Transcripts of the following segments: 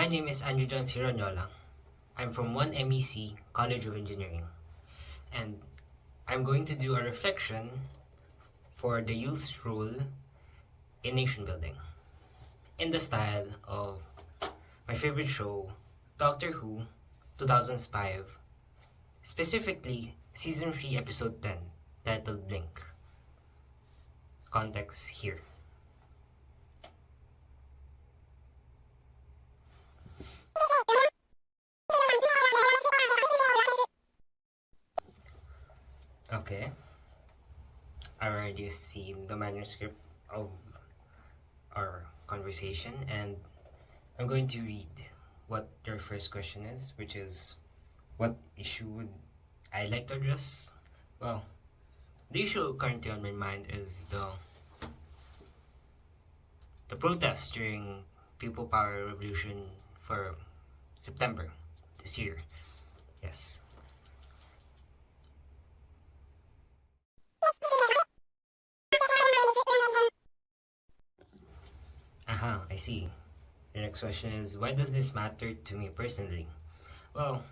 My name is Andrew John Cironyola. I'm from 1MEC College of Engineering, and I'm going to do a reflection for the youth's role in nation building in the style of my favorite show, Doctor Who 2005, specifically Season 3, Episode 10, titled Blink. Context here. Okay, I already seen the manuscript of our conversation, and I'm going to read what your first question is, which is what issue would I like to address? Well, the issue currently on my mind is the protest during People Power Revolution for September this year. Yes. I see. Your next question is, why does this matter to me personally? Well,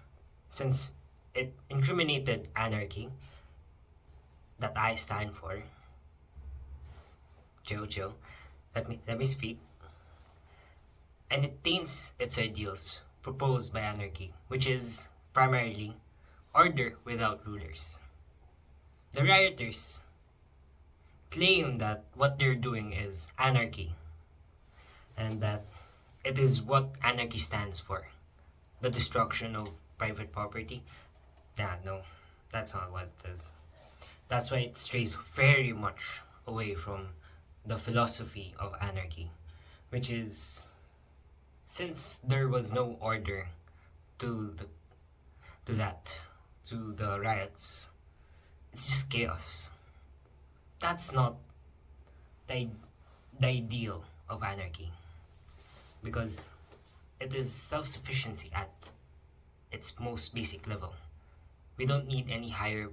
since it incriminated anarchy that I stand for. Chill. Let me speak. And it taints its ideals proposed by anarchy, which is primarily order without rulers. The rioters claim that what they're doing is anarchy, and that it is what anarchy stands for, the destruction of private property. No, that's not what it is. That's why it strays very much away from the philosophy of anarchy, which is, since there was no order to the riots, it's just chaos. That's not the, the ideal of anarchy, because it is self-sufficiency at its most basic level. We don't need any higher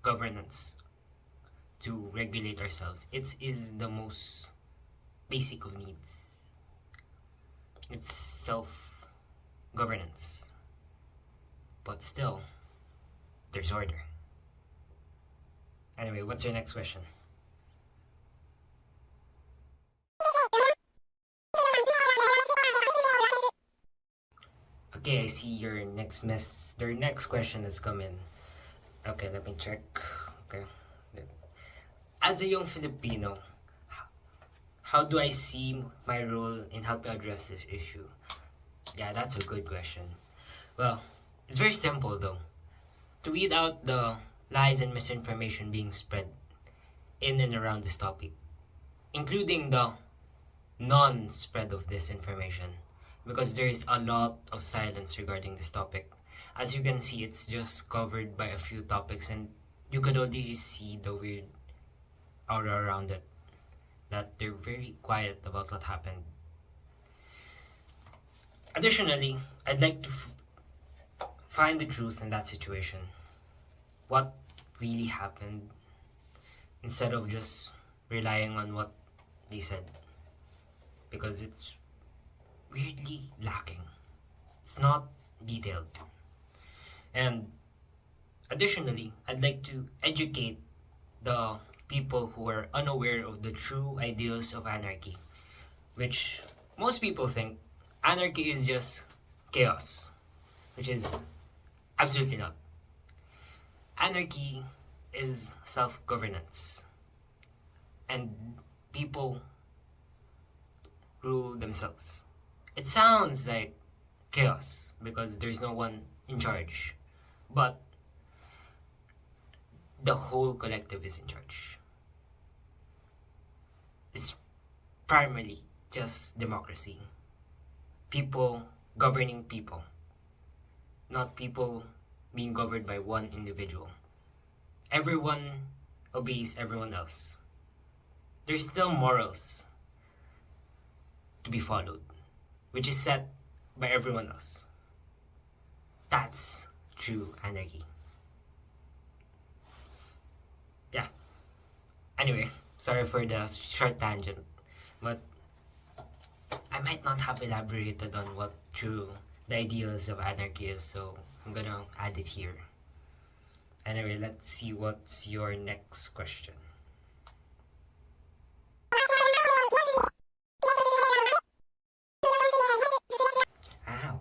governance to regulate ourselves. It is the most basic of needs. It's self-governance. But still, there's order. Anyway, what's your next question? Okay, I see your next question has come in. Okay, let me check. Okay. As a young Filipino, how do I see my role in helping address this issue? Yeah, that's a good question. Well, it's very simple though. To weed out the lies and misinformation being spread in and around this topic, including the non-spread of this information, because there is a lot of silence regarding this topic. As you can see, it's just covered by a few topics, and you could already see the weird aura around it, that they're very quiet about what happened. Additionally, I'd like to find the truth in that situation. What really happened, instead of just relying on what they said, because it's weirdly lacking. It's not detailed. And additionally, I'd like to educate the people who are unaware of the true ideals of anarchy, which most people think anarchy is just chaos, which is absolutely not. Anarchy is self-governance, and people rule themselves. It sounds like chaos because there's no one in charge, but the whole collective is in charge. It's primarily just democracy. People governing people, not people being governed by one individual. Everyone obeys everyone else. There's still morals to be followed, which is set by everyone else. That's true anarchy. Yeah. Anyway, sorry for the short tangent, but I might not have elaborated on what through the ideals of anarchy is, so I'm gonna add it here. Anyway, let's see what's your next question.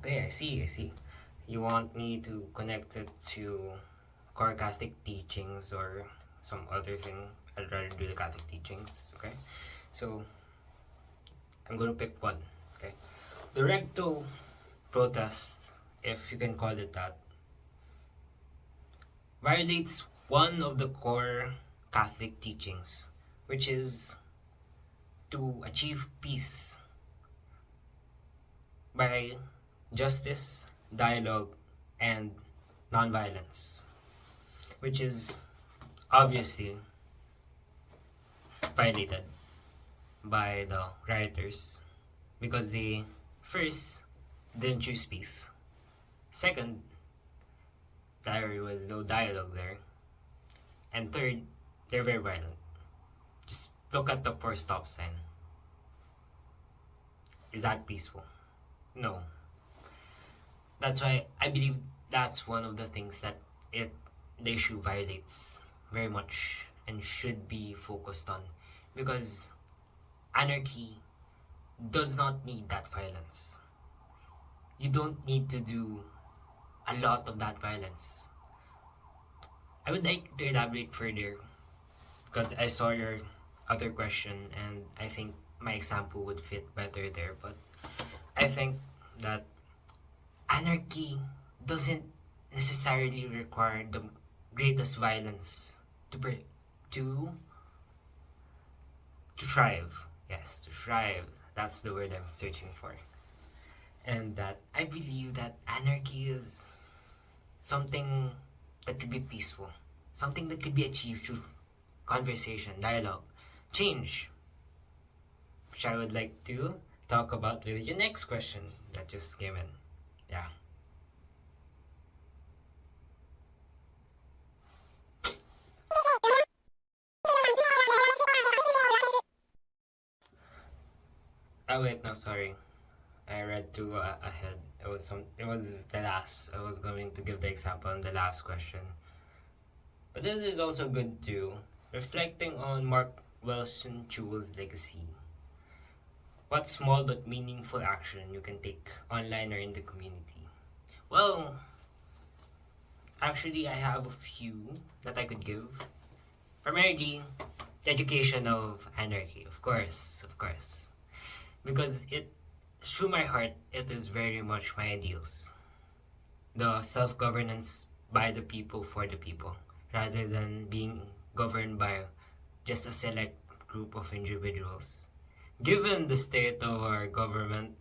Okay, I see. You want me to connect it to core Catholic teachings or some other thing? I'd rather do the Catholic teachings, okay? So, I'm gonna pick one, okay? The recto protest, if you can call it that, violates one of the core Catholic teachings, which is to achieve peace by justice, dialogue, and nonviolence, which is obviously violated by the rioters because they first didn't choose peace. Second, there was no dialogue there. And third, they're very violent. Just look at the poor stop sign. Is that peaceful? No. That's why I believe that's one of the things that the issue violates very much and should be focused on, because anarchy does not need that violence. You don't need to do a lot of that violence. I would like to elaborate further because I saw your other question and I think my example would fit better there. But I think that anarchy doesn't necessarily require the greatest violence to thrive. Yes, to thrive. That's the word I'm searching for. And that I believe that anarchy is something that could be peaceful, something that could be achieved through conversation, dialogue, change, which I would like to talk about with your next question that just came in. Yeah. Oh wait, no, sorry. I read two ahead. It was the last. I was going to give the example on the last question. But this is also good too. Reflecting on Mark Wilson Jewell's legacy. What small but meaningful action you can take online or in the community? Well, actually I have a few that I could give. Primarily, the education of anarchy, of course. Because through my heart, it is very much my ideals. The self-governance by the people for the people, rather than being governed by just a select group of individuals. Given the state of our government,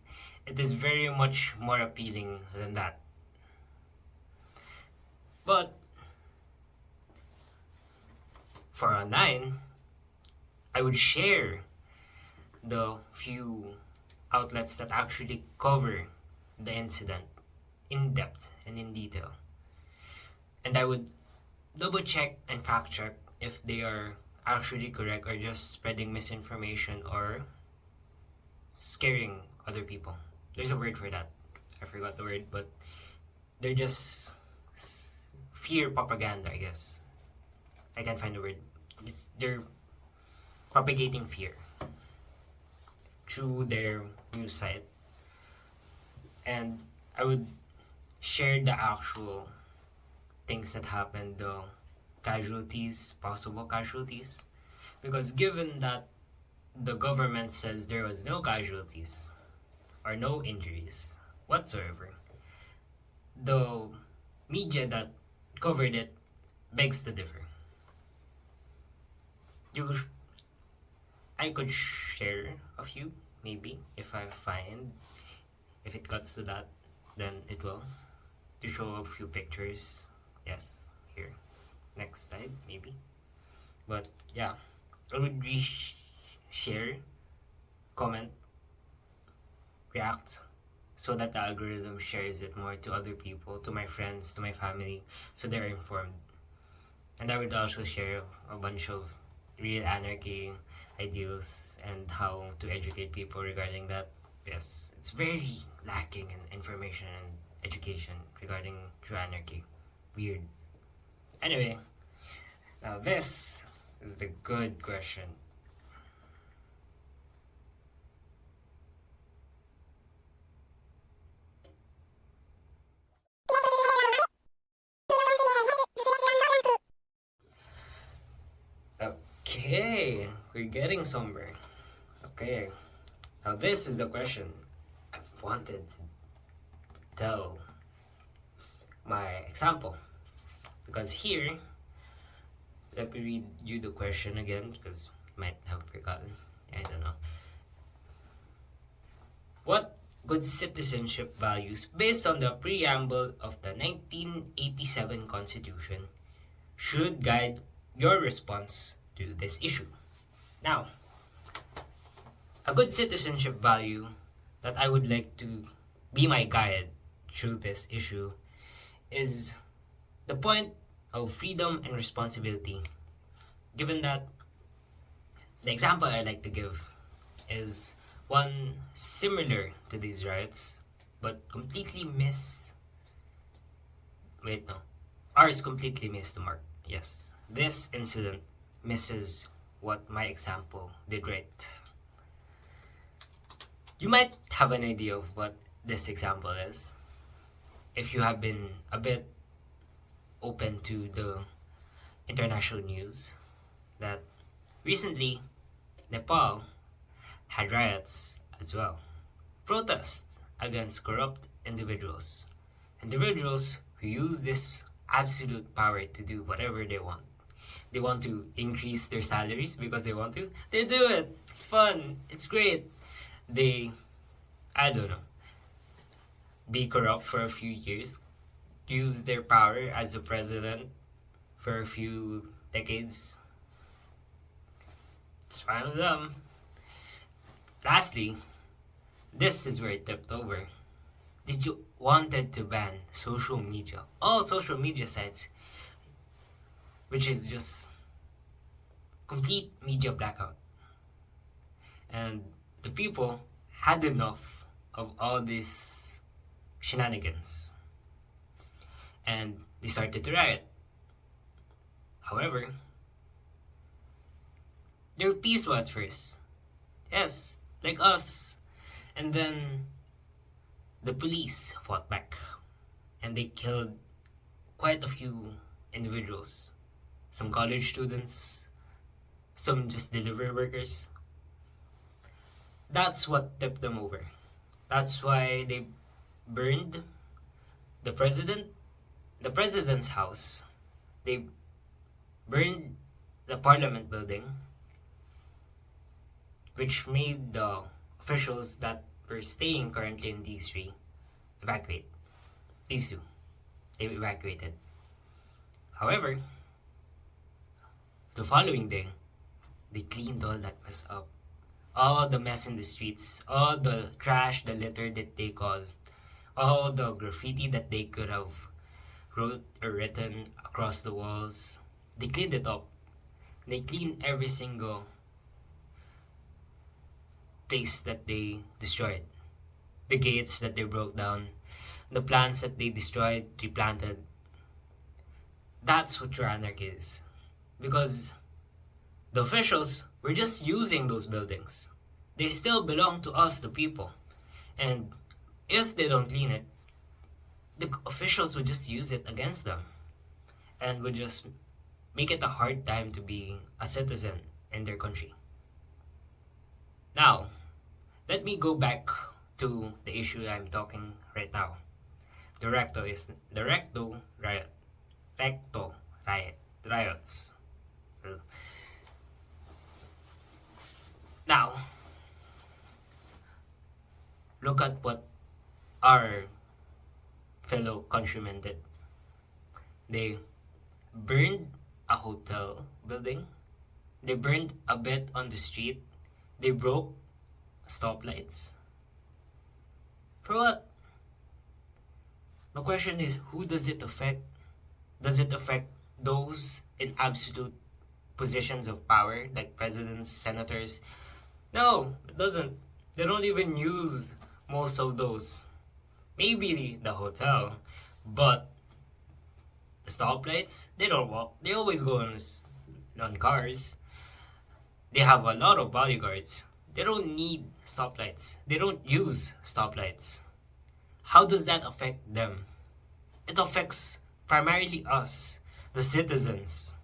it is very much more appealing than that. But for online, I would share the few outlets that actually cover the incident in depth and in detail. And I would double check and fact check if they are actually correct or just spreading misinformation or scaring other people. There's a word for that. I forgot the word, but they're just fear propaganda, I guess. I can't find the word. They're propagating fear through their news site. And I would share the actual things that happened, the casualties, possible casualties. Because given that the government says there was no casualties or no injuries whatsoever, the media that covered it begs to differ. I could share a few, maybe, if it cuts to that, then it will. To show a few pictures, yes, here. Next slide, maybe. But yeah, I would share, comment, react, so that the algorithm shares it more to other people, to my friends, to my family, so they're informed. And I would also share a bunch of real anarchy ideals and how to educate people regarding that. Yes, it's very lacking in information and education regarding true anarchy. Weird. Anyway, now this is the good question. Okay, we're getting somewhere. Okay, now this is the question I've wanted to tell my example. Because here, let me read you the question again because you might have forgotten. I don't know. What good citizenship values, based on the preamble of the 1987 Constitution, should guide your response to this issue? Now, a good citizenship value that I would like to be my guide through this issue is the point of freedom and responsibility. Given that the example I like to give is one similar to these riots, but completely miss. Wait, no. Ours completely missed the mark. Yes. This incident misses what my example did right. You might have an idea of what this example is if you have been a bit open to the international news that recently Nepal had riots as well. Protests against corrupt individuals. Individuals who use this absolute power to do whatever they want. They want to increase their salaries because they want to. They do it. It's fun. It's great. They, I don't know, be corrupt for a few years, use their power as a president for a few decades. It's fine with them. Lastly, this is where it tipped over. Did you wanted to ban social media, all social media sites, which is just complete media blackout. And the people had enough of all these shenanigans. And they started to riot. However, they were peaceful at first. Yes, like us. And then the police fought back. And they killed quite a few individuals. Some college students, some just delivery workers. That's what tipped them over. That's why they burned the president's house. They burned the parliament building, which made the officials that were staying currently in these three evacuate. These two, they evacuated. However, the following day, they cleaned all that mess up. All the mess in the streets, all the trash, the litter that they caused, all the graffiti that they could have wrote or written across the walls. They cleaned it up. They cleaned every single place that they destroyed. The gates that they broke down, the plants that they destroyed, replanted. That's what true anarchy is. Because the officials were just using those buildings. They still belong to us, the people. And if they don't clean it, the officials would just use it against them and would just make it a hard time to be a citizen in their country. Now, let me go back to the issue I'm talking right now. The Recto riots. Now, look at what our fellow countrymen did. They burned a hotel building. They burned a bed on the street. They broke stoplights. For what? The question is, who does it affect? Does it affect those in absolute positions of power, like presidents, senators? No, it doesn't. They don't even use most of those. Maybe the hotel, but the stoplights, they don't walk. They always go on cars. They have a lot of bodyguards. They don't need stoplights. They don't use stoplights. How does that affect them? It affects primarily us, the citizens,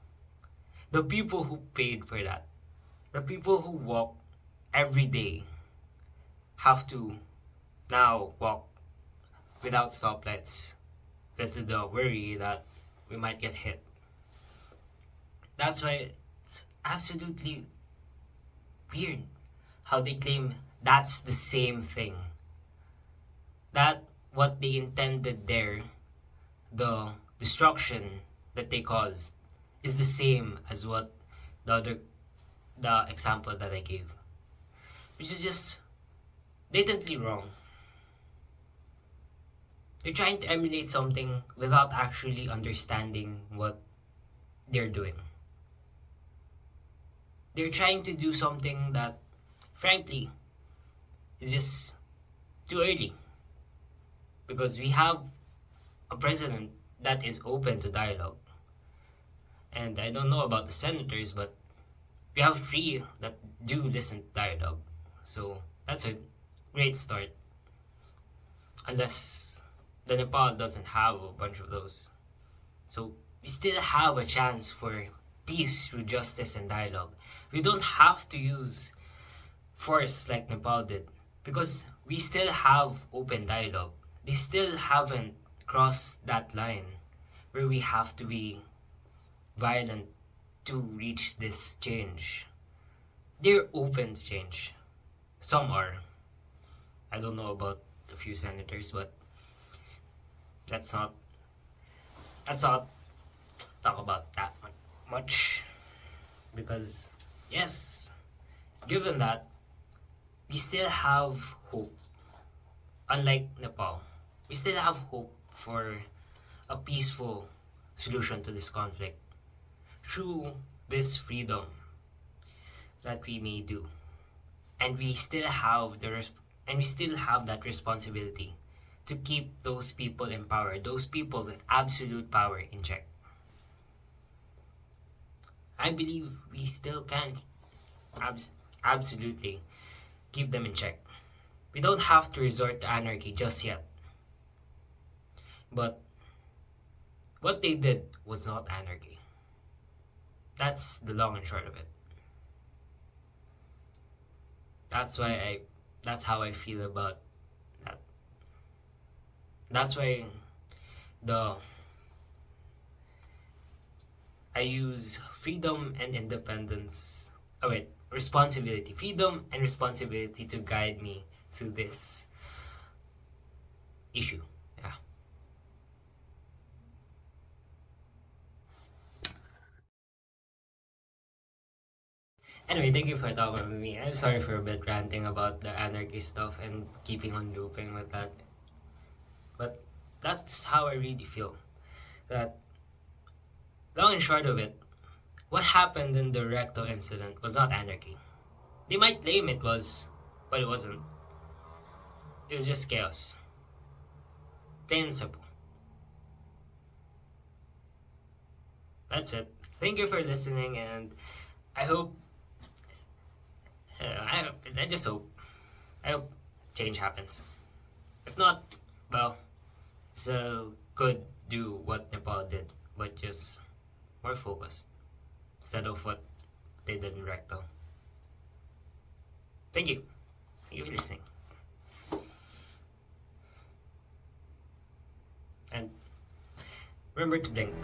the people who paid for that, the people who walk every day have to now walk without stoplights with the worry that we might get hit. That's why it's absolutely weird how they claim that's the same thing. That what they intended there, the destruction that they caused, is the same as what the example that I gave. Which is just blatantly wrong. They're trying to emulate something without actually understanding what they're doing. They're trying to do something that, frankly, is just too early. Because we have a president that is open to dialogue. And I don't know about the senators, but we have three that do listen to dialogue. So that's a great start. Unless the Nepal doesn't have a bunch of those. So we still have a chance for peace through justice and dialogue. We don't have to use force like Nepal did, because we still have open dialogue. They still haven't crossed that line where we have to be violent to reach this change. They're open to change. Some are. I don't know about a few senators, but let's not talk about that much. Because yes, given that, we still have hope. Unlike Nepal, we still have hope for a peaceful solution to this conflict through this freedom that we may do. And we still have that responsibility to keep those people in power, those people with absolute power, in check. I believe we still can absolutely keep them in check. We don't have to resort to anarchy just yet. But what they did was not anarchy. That's the long and short of it. That's how I feel about that. That's why I use freedom and independence. Responsibility. Freedom and responsibility to guide me through this issue. Yeah. Anyway, thank you for talking with me. I'm sorry for a bit ranting about the anarchy stuff and keeping on looping with that. But that's how I really feel. That, long and short of it, what happened in the Recto incident was not anarchy. They might claim it was, but it wasn't. It was just chaos. Plain and simple. That's it. Thank you for listening, and I hope. I just hope. I hope change happens. If not, well, so could do what Nepal did, but just more focused instead of what they did in Recto. Thank you. Thank you for listening. And remember to drink.